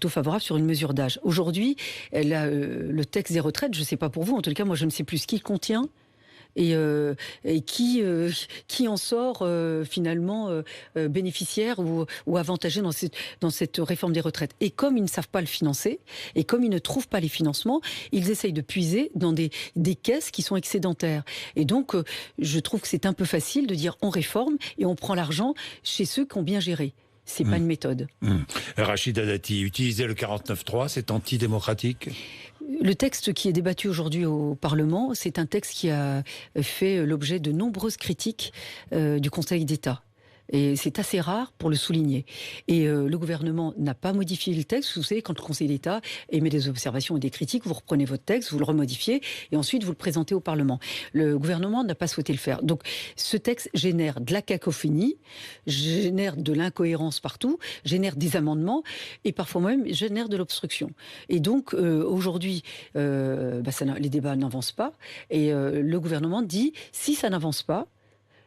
plutôt favorable sur une mesure d'âge. Aujourd'hui, le texte des retraites, je ne sais pas pour vous, en tout cas moi je ne sais plus ce qu'il contient. Et qui en sort finalement bénéficiaire ou avantagé dans cette réforme des retraites. Et comme ils ne savent pas le financer, et comme ils ne trouvent pas les financements, ils essayent de puiser dans des caisses qui sont excédentaires. Et donc, je trouve que c'est un peu facile de dire on réforme et on prend l'argent chez ceux qui ont bien géré. C'est pas une méthode. Rachida Dati, utiliser le 49.3, c'est antidémocratique ? Le texte qui est débattu aujourd'hui au Parlement, c'est un texte qui a fait l'objet de nombreuses critiques du Conseil d'État. Et c'est assez rare pour le souligner. Et le gouvernement n'a pas modifié le texte. Vous savez, quand le Conseil d'État émet des observations et des critiques, vous reprenez votre texte, vous le remodifiez et ensuite vous le présentez au Parlement. Le gouvernement n'a pas souhaité le faire. Donc ce texte génère de la cacophonie, génère de l'incohérence partout, génère des amendements et parfois même génère de l'obstruction. Et donc aujourd'hui, les débats n'avancent pas et le gouvernement dit si ça n'avance pas,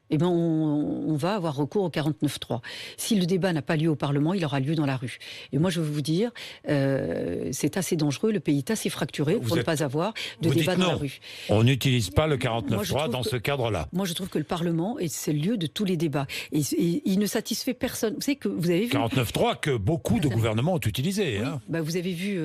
eh ben on va avoir recours au 49.3. Si le débat n'a pas lieu au Parlement, il aura lieu dans la rue. Et moi, je veux vous dire, c'est assez dangereux, le pays est assez fracturé pour ne pas avoir de débat dans la rue. On n'utilise pas le 49.3 dans ce cadre-là. Moi, je trouve que le Parlement, c'est le lieu de tous les débats. Et il ne satisfait personne. Vous savez que vous avez vu... 49.3 que beaucoup de gouvernements ont utilisé. Oui, hein. Vous avez vu...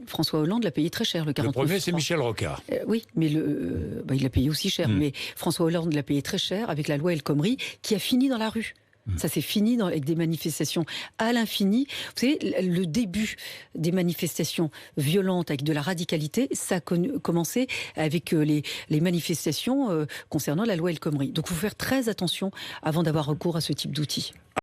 François Hollande l'a payé très cher, le 49.3. Le premier, c'est Michel Rocard. Oui, mais il l'a payé aussi cher. Mais François Hollande l'a payé très cher avec la loi El Khomri qui a fini dans la rue. Ça s'est fini avec des manifestations à l'infini. Vous savez, le début des manifestations violentes avec de la radicalité, ça a commencé avec les manifestations concernant la loi El Khomri. Donc il faut faire très attention avant d'avoir recours à ce type d'outils.